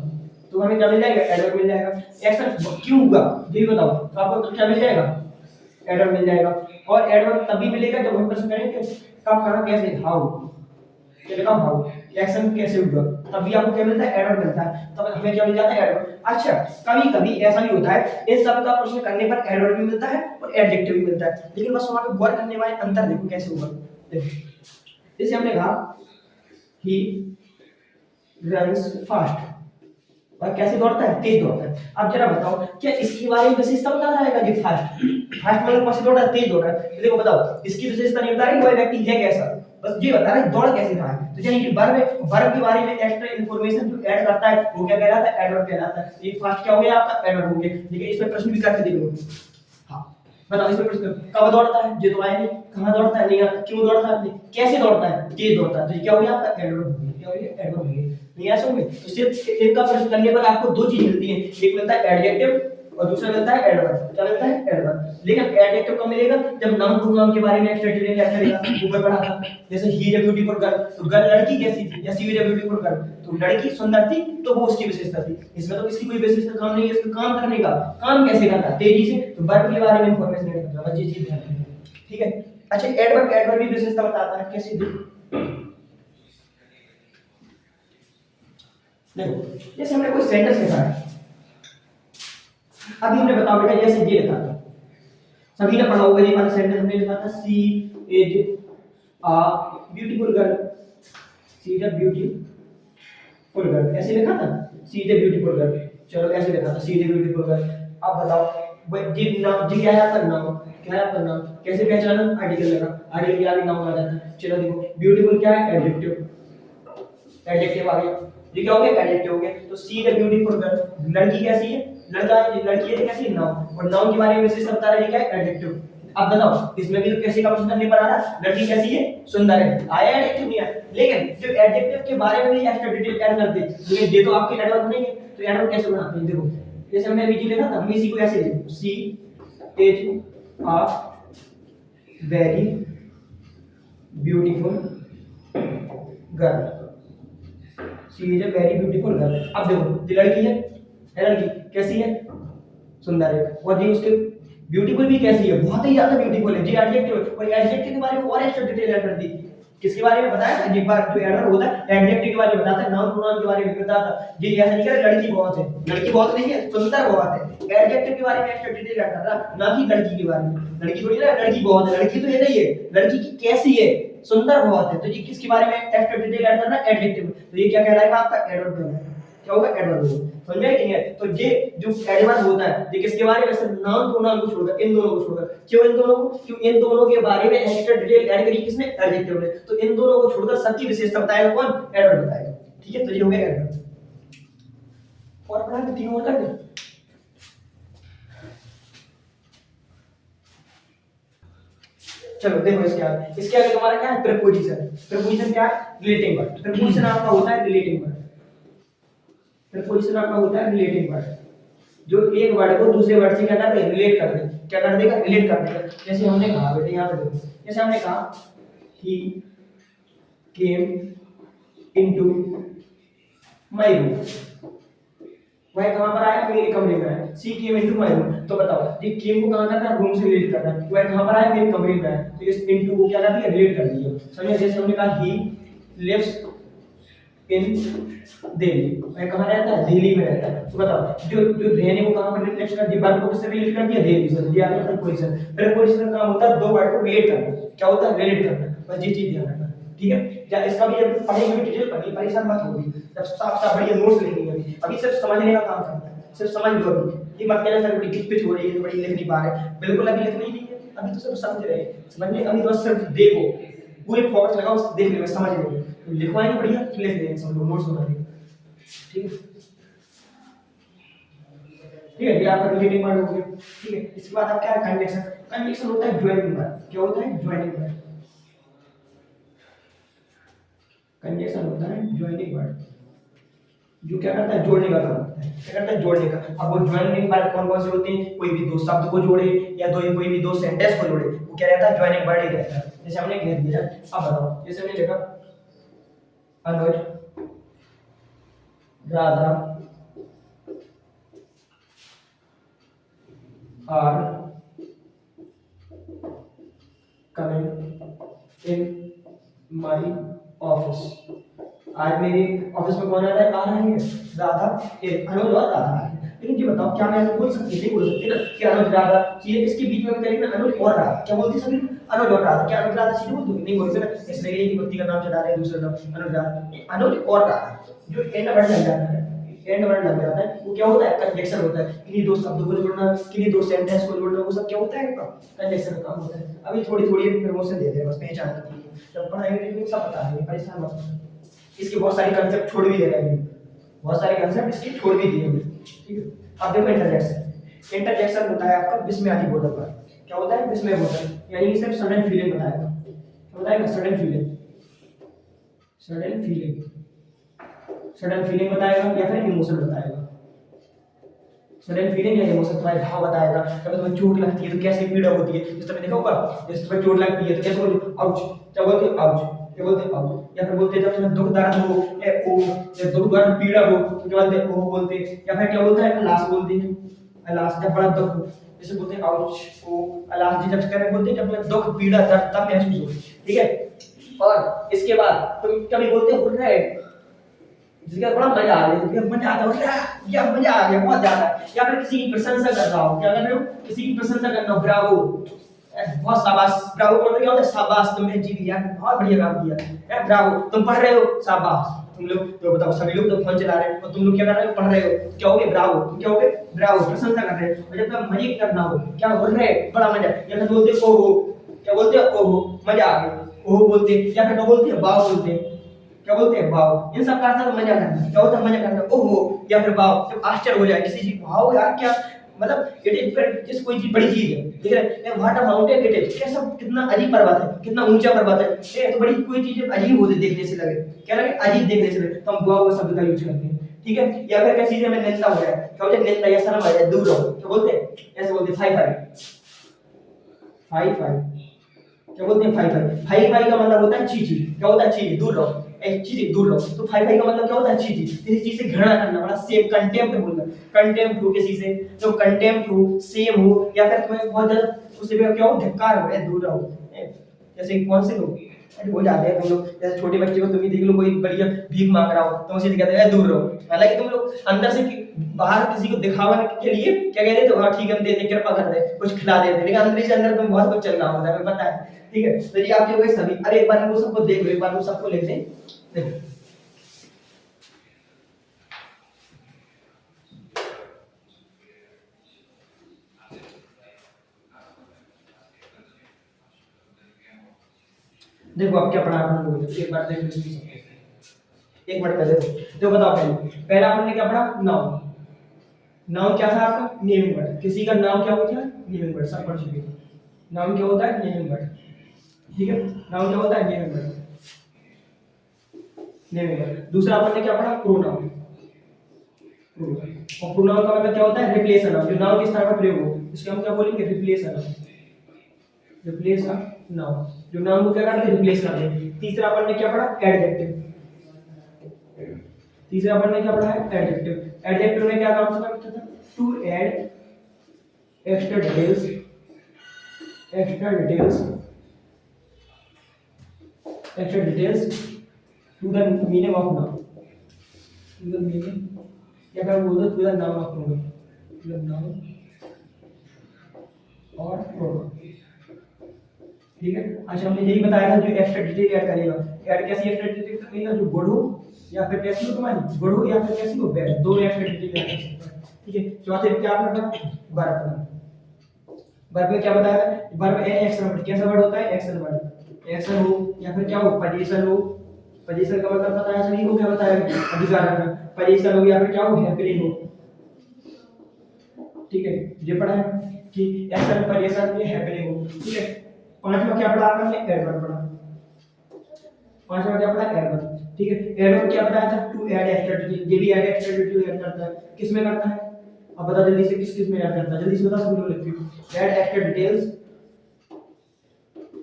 तो हमें क्या मिल जाएगा, एडवर्ब मिल जाएगा। एक्शन क्यों होगा ये भी बताओ, तो आपको तो क्या मिल जाएगा, एडवर्ब मिल जाएगा। और एडवर्ब तभी मिलेगा जब हम प्रश्न करेंगे कब, कहां, कैसे, हाउ, ये लिखा हाउ, एक्शन कैसे होगा, तभी आपको क्या मिलता है, एडवर्ब मिलता है, तब हमें क्या मिल जाता है, एडवर्ब। अच्छा, कभी कभी ऐसा भी होता है इन सब का प्रश्न करने पर एडवर्ब भी मिलता है और एडजेक्टिव भी मिलता है, लेकिन बस वहां पे गौर करने वाले अंतर देखो कैसे होगा। देखो जैसे हमने कहा ही रन्स फास्ट, और कैसे दौड़ता है, तेज दौड़ता है। अब जरा बताओ क्या इसके बारे में विशेषता बता रहा है कि फास्ट, फास्ट मतलब कैसे दौड़ रहा है, तेज दौड़ रहा है, तो देखो बताओ इसकी विशेषता नहीं बता रही वह व्यक्ति है कैसा, बस ये बता रहा है दौड़ कैसे रहा है। तो यानी कि वर्ब, वर्ब के बारे में एक्स्ट्रा इंफॉर्मेशन जो ऐड करता है वो क्या कहलाता है, एडवर्ब कहलाता है। ये फास्ट क्या हो गया आपका, एडवर्ब हो गया। लेकिन इसमें प्रश्न भी करके देख लो, हाँ बताओ इसमें प्रश्न कब दौड़ता है, ये तो आया नहीं, कहां दौड़ता है नहीं आता, क्यों दौड़ता है नहीं, कैसे दौड़ता है, तेज दौड़ता है, तो ये क्या हो गया आपका, एडवर्ब हो गया, क्या हो गया, एडवर्ब हो गया। नहीं ऐसा होंगे तो सिर्फ इनका प्रश्न करने पर आपको दो चीज मिलती है, एक मिलता है एडजेक्टिव और दूसरा मिलता है एडवर्ब। क्या मिलता है, एडवर्ब। लेकिन एडजेक्टिव कब मिलेगा, जब नाउन प्रोनाउन के बारे में एक्स्ट्रा डिटेल ऐड करेगा, ऊपर पढ़ा था, जैसे he is a beautiful girl, तो गर्ल लड़की कैसी थी, या she is a beautiful girl, तो लड़की सुंदर थी, तो वो उसकी विशेषता थी। इसमें तो इसकी कोई विशेषता काम नहीं है, इसका काम करने का, काम कैसे करता है, तेजी से, तो वर्ब के बारे में इंफॉर्मेशन ऐड करता है, बस ये चीज ध्यान रखना, ठीक है। अच्छा एडवर्ब, एडवर्ब भी विशेषता बताता है, कैसे देखो, जैसे हमने कोई सेंटेंस लिखा है, अभी हमने बताओ बेटा जैसे ये लिखा था, सभी ने पढ़ा होगा ये वाला सेंटेंस हमने लिखा था, she is a beautiful girl, she is a beautiful girl, ऐसे लिखा था, she is a beautiful girl. चलो ऐसे लिखा था, she is a beautiful girl. अब बताओ जी नाम, जी क्या है आपका नाम, क्या है आपका नाम, कैसे पहचाना, आर्टिकल लगा, आर्टिकल के आगे नाउन आ जाता है। चलो देखो ब्यूटीफुल क्या है, एडजेक्टिव, एडजेक्टिव आ गया, ये क्या हो गया, एडजेक्टिव हो गया। तो सी इज अ ब्यूटीफुल गर्ल, लड़की कैसी है, लड़का है, लड़की है कैसी है, नाउन, और नाउन के बारे में विशेषण बता रहा है, क्या है, एडजेक्टिव। अब बताओ इसमें भी तो कैसे का प्रश्न करने पर आ रहा है, लड़की कैसी है, सुंदर है, आया एडजेक्टिव नहीं आया, लेकिन जो एडजेक्टिव के बारे में भी एक्स्ट्रा डिटेल ऐड करते हैं, लेकिन ये तो आपके एडवर्ब नहीं है, तो एडवर्ब कैसे बनाते हैं, देखो जैसे हमने अभी जी लिखा था, हम इसी को ऐसे लिखो, she is a very beautiful girl, she is a very beautiful girl. अब देखो ये लड़की है लड़की कैसी है, सुंदर है, और ये उसके ब्यूटीफुल भी कैसी है, बहुत ही ज्यादा ब्यूटीफुल है, जी एडजेक्टिव है, और एडजेक्टिव के बारे में और एक्स्ट्रा डिटेल ऐड कर दी। किसके बारे में बताया था, एक बार जो एडवर्ब होता है एडजेक्टिव के बारे में बताता है, नाउन प्रोनाउन के बारे में बताता है। ये ऐसा नहीं कह रहा लड़की बहुत है, लड़की बहुत नहीं है, सुंदर बहुत है, एडजेक्टिव के बारे में एक्स्ट्रा डिटेल ऐड कर रहा, ना कि लड़की के बारे में। लड़की थोड़ी ना, लड़की बहुत है, लड़की तो ये नहीं है, लड़की की कैसी है, सुंदर बहुत है, तो ये किसके बारे में एक्स्ट्रा डिटेल ऐड करना, एडजेक्टिव। तो ये क्या कहलाएगा आपका, एडवर्ब कहलाएगा। क्या होगा, एडवर्ब होगा, समझ में कि नहीं है। तो ये जो एडवर्ब होता है ये किसके बारे में, सिर्फ नाउन प्रोनाउन को छोड़कर, इन दोनों को छोड़कर, क्यों इन दोनों को, क्यों इन दोनों के बारे में एक्स्ट्रा डिटेल ऐड करी किसने, एडजेक्टिव ने, तो इन दोनों को छोड़कर सबकी विशेषता बताएगा कौन, एडवर्ब बताएगा, ठीक है। तो ये हो गया एडवर्ब। और पढ़ा के तीन और कर दे। चलो देखो इसके आगे तुम्हारा क्या है, प्रीपोजिशन। प्रीपोजिशन क्या है, रिलेटिंग वर्ड। प्रीपोजिशन आपका होता है रिलेटिंग वर्ड, प्रीपोजिशन आपका होता है रिलेटिंग वर्ड, जो एक वर्ड को दूसरे वर्ड से क्या कर दे, रिलेट कर दे, क्या कर देगा, रिलेट कर देगा। जैसे हमने कहा बेटे यहां पे देखो, जैसे हमने कहा ही केम इनटू माय रूम, वह कहां पर आया, मेरे कमरे में आया। सी केम इनटू माय रूम, तो बताओ ये केम को कहां करना है, रूम से रिलेट करना है, तो वह कहां पर आया, मेरे कमरे में आया, तो इस इनटू को क्या कर दिया, रिलेट कर दिया। समझे, जैसे हमने कहा ही लिव्स इन दिल्ली, वह कहां रहता है, दिल्ली में रहता है। तो बताओ जो जो रहने को कहां पर रिलेट कर दिया, वर्ब को किससे रिलेट कर दिया, दिल्ली से, दिया गया प्रीपोजिशन। प्रीपोजिशन का काम होता है दो वर्ड को रिलेट करना, क्या होता है, रिलेट करना, बस ये चीज ध्यान रखना। ठीक है, या इसका भी जब पढ़ेंगे भी डिटेल पढ़िए, परेशान मत होइए, जब साफ साफ बढ़िया नोट्स लिखेंगे। अभी सिर्फ समझने का काम करना है, सिर्फ समझ लो। अभी ये मत कहना सर बड़ी किच हो रही है, बड़ी लिख नहीं पा रहे, बिल्कुल अभी लिखना ही नहीं है, अभी तो सिर्फ समझ रहे हैं, समझने अभी तो सिर्फ देखो, पूरे फोकस लगाओ, देख लेंगे, समझ लेंगे, लिखवाएंगे बढ़िया, लिख लेंगे, सब लोग नोट्स बना लेंगे। ठीक है, ठीक है, ये आपका रिलेटिव वर्ड हो गया। ठीक है, इसके बाद आप क्या है, कंजंक्शन। कंजंक्शन होता है ज्वाइनिंग वर्ड, क्या होता है, ज्वाइनिंग वर्ड। कंजंक्शन होता है ज्वाइनिंग वर्ड, जो क्या करता है, जोड़ने का काम करता है, क्या करता है, जोड़ने का। अब वो ज्वाइनिंग वर्ड कौन कौन से होते हैं, कोई भी दो शब्द को जोड़े या दो कोई भी दो सेंटेंस को जोड़े, वो क्या रहता है, ज्वाइनिंग वर्ड ही रहता है। जैसे हमने कह दिया, अब बताओ, जैसे हमने लिखा Anuj Radha are coming in my office. आज मेरे ऑफिस में कौन आ रहा है, आ रहा है राधा, ये अनुज और राधा है। लेकिन ये बताओ क्या मैं ऐसे बोल सकती है, नहीं बोल सकती ना कि अनुज राधा, ये इसके बीच में करेंगे ना, अनुज और राधा, क्या बोलती सभी, अनुज और राधा, क्या अनुज राधा सीधे बोल दूंगी, नहीं बोलते ना, इसलिए एक व्यक्ति का नाम चला रहे हैं, दूसरा नाम अनुज राधा, अनुज और राधा, जो एंड वर्ड लग जाता है, एंड वर्ड लग जाता है, वो क्या होता है, कंजंक्शन होता है, किन्हीं दो शब्दों को जोड़ना, किन्हीं दो सेंटेंस को जोड़ना, वो सब क्या होता है, कंजंक्शन का काम होता है। अभी थोड़ी थोड़ी प्रमोशन दे दे, बस पहचान करती है, जब पढ़ाएंगे तो सब बता देंगे, परेशान मत हो। इसके बहुत सारे कांसेप्ट छोड़ भी दे रहे हैं, बहुत सारे कांसेप्ट इसके छोड़ भी दिए हमने। ठीक है, अब देखो इंटरजेक्शन। इंटरजेक्शन होता है आपका विस्मयादि बोधक का, क्या होता है, विस्मय बोधक, यानी कि सिर्फ सडन फीलिंग बताएगा, क्या बताएगा, sudden feeling, sudden feeling, sudden feeling बताएगा या फिर इमोशन बताएगा। सडन फीलिंग या इमोशन, तुम्हारे भाव बताएगा, जब तुम्हें चोट लगती है तो कैसे पीड़ा होती है, जैसे तुमने देखा होगा, जैसे तुम्हें चोट लगती है तो कैसे बोलते, आउच, क्या बोलते हैं, आउच, क्या बोलते हैं, आउच, या फिर बोलते हैं जब तुम्हें दुख दर्द हो, ए ओ, या दुख दर्द पीड़ा हो तो क्या बोलते हैं, ओ बोलते हैं, या फिर क्या बोलते हैं, अलास बोलते हैं, अलास, जब बड़ा दुख हो जैसे बोलते हैं आउच, ओ, अलास जी, जब कहते बोलते हैं जब तुम्हें दुख पीड़ा दर्द तब महसूस हो। ठीक है, और इसके बाद तुम कभी बोलते हो रेड, जिसका बड़ा मजा आ रहा है, मजा आता है, या मजा आ गया बहुत ज्यादा, या फिर किसी की प्रशंसा कर रहा हो, क्या कर रहे हो, किसी की प्रशंसा करना, ब्रावो, बहुत शाबाश, ब्रावो का मतलब क्या होता है, शाबाश तुमने जीत लिया, बहुत बढ़िया काम किया, ब्रावो, तुम पढ़ रहे हो, शाबाश, तुम लोग तो बताओ, सभी लोग तो फोन चला रहे हैं और तुम लोग क्या कर रहे हो, पढ़ रहे हो, क्या हो गए, ब्रावो, तुम क्या हो गए, ब्रावो, प्रशंसा कर रहे हो। और जब तक मजे करना हो, क्या बोल रहे हैं, बड़ा मजा, या फिर बोलते हो ओहो, क्या बोलते हैं, ओहो, मजा आ गया, ओहो बोलते हैं, या फिर क्या बोलते हैं, वाह बोलते हैं, क्या बोलते हैं, वाव, इन सब का अर्थ है मजा करना, क्या होता है, मजा करना, ओहो, या फिर वाव, जब आश्चर्य हो जाए किसी चीज, वाव यार क्या, मतलब इट इज जिस कोई चीज बड़ी चीज है, ठीक है, what a mountain it is, क्या सब कितना अजीब पर्वत है, कितना ऊंचा पर्वत है, ये तो बड़ी कोई चीज अजीब होती देखने से लगे, क्या लगे, अजीब देखने से लगे, तो हम वाव शब्द का यूज करते हैं। ठीक है, या फिर किसी चीज में निंदा हो जाए, क्या बोलते हैं, निंदा या शर्म आ जाए, दूर रहो, क्या बोलते हैं, ऐसे बोलते हैं, फाई फाई, फाई फाई, क्या बोलते हैं, फाई फाई, फाई फाई का मतलब होता है छी छी, क्या होता है, छी, दूर रहो, एक चीज दूर रहो, तो फाई फाई का मतलब क्या होता है, छी छी, किसी चीज से घृणा करना, बड़ा सेम कंटेम्प्ट बोलना, कंटेम्प्ट हो किसी से, जो कंटेम्प्ट हो, सेम हो, या फिर तुम्हें बहुत ज्यादा उससे भी क्या हो, धिक्कार हो, दूर रहो। जैसे कौन से लोग अरे हो जाते हैं, तुम लोग जैसे छोटे बच्चे को तुम ही देख लो, कोई बढ़िया भीख मांग रहा हो तो उसे कहते हैं दूर रहो, हालांकि तुम लोग अंदर से बाहर किसी को दिखावा के लिए क्या कहते थे, हाँ ठीक है हम दे दे, कृपा कर दे, कुछ खिला देते, लेकिन अंदर से अंदर तुम बहुत कुछ चल रहा होता है, हमें पता है। ठीक है, तो ये आपके हो गए सभी। अब एक बार इनको सबको देख लो, एक बार वो सबको लिख दें, देखो देखो अब क्या पढ़ा अपन लोगों ने, एक बार देख लो इसको सबको। एक मिनट पहले देखो, बताओ पहले पहला अपन ने क्या पढ़ा, नाउन। नाउन क्या था आपका, नेमिंग वर्ड, किसी का नाम क्या होता है, नेमिंग वर्ड, सब पढ़ चुके हैं। नाउन क्या होता है, नेमिंग वर्ड, ठीक है, नाउन क्या होता है, नेमिंग वर्ड, नेमिंग वर्ड। दूसरा अपन ने क्या पढ़ा, प्रोनाउन, और प्रोनाउन का मतलब क्या होता है, रिप्लेस अ नाउन, जो नाउन के स्थान पर प्रयोग हो, इसको हम क्या बोलेंगे, replace a noun, replace a noun, जो नाउन को क्या करते हैं, रिप्लेस करते हैं। तीसरा अपन ने क्या पढ़ा, एडजेक्टिव, तीसरा अपन ने क्या पढ़ा है एडजेक्टिव। एडजेक्टिव में क्या काम करता था, to add extra details, extra details, extra details to the meaning of noun, to the meaning या फिर बोल दो to the noun of pronoun, to the noun और प्रोनाउन। ठीक है, अच्छा हमने यही बताया था जो एक्स्ट्रा डिटेल ऐड करेगा, ऐड कैसी एक्स्ट्रा डिटेल करेगा, जो गुड हो या फिर कैसी हो तुम्हारी, गुड हो या फिर कैसी हो बैड, दो एक्स्ट्रा डिटेल ऐड कर सकता है। ठीक है, चौथे में क्या पढ़ना, वर्ब पढ़ना। वर्ब में क्या बताया था, वर्ब एन एक्शन वर्ड, कैसा वर्ड होता है, एक्शन वर्ड, एक्शन हो या फिर क्या हो, पोजीशन हो। पोजीशन का मतलब पता है सभी को, क्या बताया अधिकार रखना, पोजीशन हो या फिर क्या हो, हैपनिंग हो। ठीक है, ये पढ़ा है कि एक्शन पोजीशन ये हैपनिंग हो। ठीक है, पांचवा क्या पढ़ा आपने, एडवर्ब पढ़ा। पांचवा क्या पढ़ा, एडवर्ब। ठीक है, एडवर्ब क्या बताया था, टू ऐड एक्स्ट्रा डिटेल, ये भी ऐड एक्स्ट्रा डिटेल ऐड करता है। किस में करता है, अब बता जल्दी से, किस किस में ऐड करता है, जल्दी से बता, सब लोग लिखते हो। Add extra details,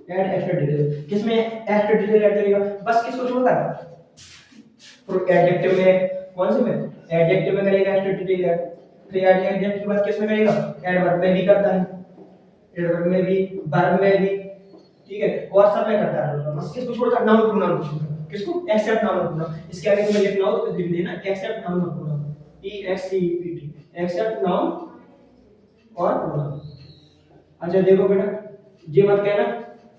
add extra detail, किस में एक्स्ट्रा डिटेल ऐड करेगा, बस किसको छोड़कर, एडजेक्टिव में, कौन से में, एडजेक्टिव में करेगा एक्स्ट्रा डिटेल ऐड। फिर एडजेक्टिव के बाद किस में करेगा, एडवर्ब में भी करता है, एडवर्ब में भी, वर्ब में भी। ठीक है, और सब में करता है, बस किसको छोड़कर, नाउन प्रोनाउन को छोड़कर, किसको, एक्सेप्ट नाउन प्रोनाउन। इसके आगे तुम्हें लिखना हो तो लिख देना except noun pronoun, E X C P T, except noun और प्रोनाउन। अच्छा देखो बेटा, ये मत कहना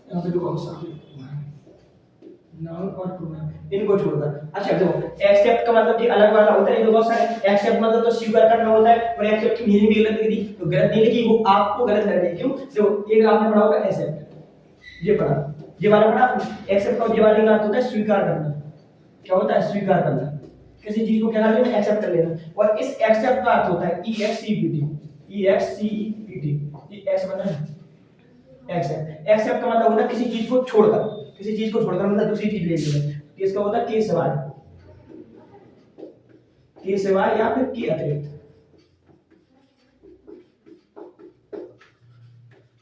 यहाँ पे देखो नाउन और प्रोनाउन इनको छोड़कर। अच्छा देखो, एक्सेप्ट का मतलब ये अलग वाला होता है, ये बहुत सारे एक्सेप्ट मतलब तो स्वीकार करना होता है, और एक्सेप्ट की मीनिंग भी गलत लिख दी तो गलत नहीं लिखी, वो आपको गलत लग रही है। क्यों, देखो एक आपने पढ़ा होगा एक्सेप्ट, ये पढ़ा, ये वाला पढ़ा, एक्सेप्ट का ये वाला का अर्थ होता है स्वीकार करना। क्या होता है, स्वीकार करना, किसी चीज को क्या कर लेना, एक्सेप्ट कर लेना। और इस एक्सेप्ट का अर्थ होता है ई एक्स सी पी टी, ई एक्स सी पी टी, ये एक्स बना है एक्सेप्ट। एक्सेप्ट का मतलब होता है किसी चीज को छोड़कर, किसी चीज को छोड़कर मतलब दूसरी चीज ले लेना। इसका होता है के सिवाय, के सिवाय या फिर के अतिरिक्त।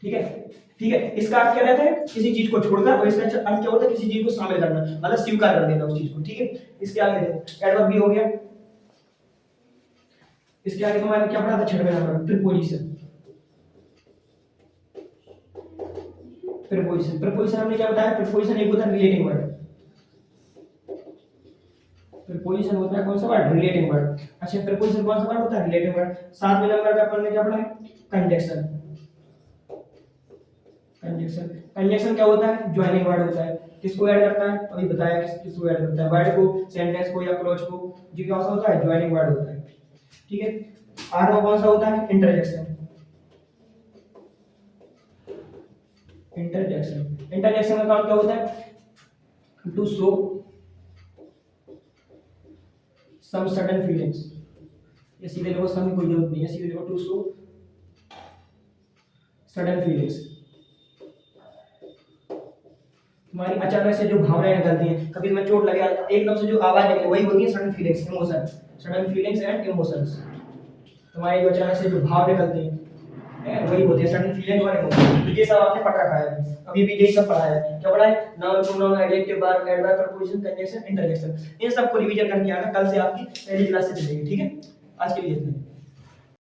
ठीक है, ठीक है, इसका अर्थ क्या रहता है, किसी चीज को छोड़कर, और इसका अर्थ क्या होता है, किसी चीज को शामिल करना, मतलब स्वीकार कर देना उस चीज को। ठीक है, इसके आगे देखो एडवर्ब भी हो गया। इसके आगे तुम्हारे क्या पढ़ा था, छठवें नंबर प्रीपोजिशन। प्रीपोजिशन, प्रीपोजिशन हमने क्या बताया, प्रीपोजिशन एक होता है रिलेटिंग वर्ड, प्रीपोजिशन होता है कौन सा वर्ड, रिलेटिंग वर्ड। अच्छा प्रीपोजिशन कौन सा वर्ड होता है, रिलेटिंग वर्ड। सातवें नंबर पे अपन ने क्या पढ़ा है, कंजक्शन। कंजक्शन, कंजक्शन क्या होता है, ज्वाइनिंग वर्ड होता है, किसको ऐड करता है, अभी बताया किसको ऐड करता है, वर्ड को, सेंटेंस को या क्लॉज को। जो क्या होता है, ज्वाइनिंग वर्ड होता है। ठीक है, आठवां कौन सा होता है, इंटरजेक्शन। इंटरजेक्शन, इंटरजेक्शन का काम क्या होता है, to show some sudden feelings. ये सीधे लिखो, सम की कोई जरूरत नहीं है, सीधे लिखो टू शो सडन फीलिंग्स। तुम्हारी अचानक से जो भावनाएं निकलती हैं, कभी तुम्हें चोट लगे, एकदम से जो आवाज निकले, वही होती है sudden feelings, emotion, sudden feelings and emotions. तुम्हारी जो अचानक से जो भाव निकलते हैं वही होते हैं सडन फीलिंग और इमोशन। तो ये सब आपने पढ़ रखा है, अभी भी यही सब पढ़ा है। क्या पढ़ा है, noun pronoun adjective verb adverb preposition conjunction interjection. इन सबको रिवीजन करके आना, कल से आपकी पहली क्लास से चलेगी। ठीक है, आज के लिए इतना ही।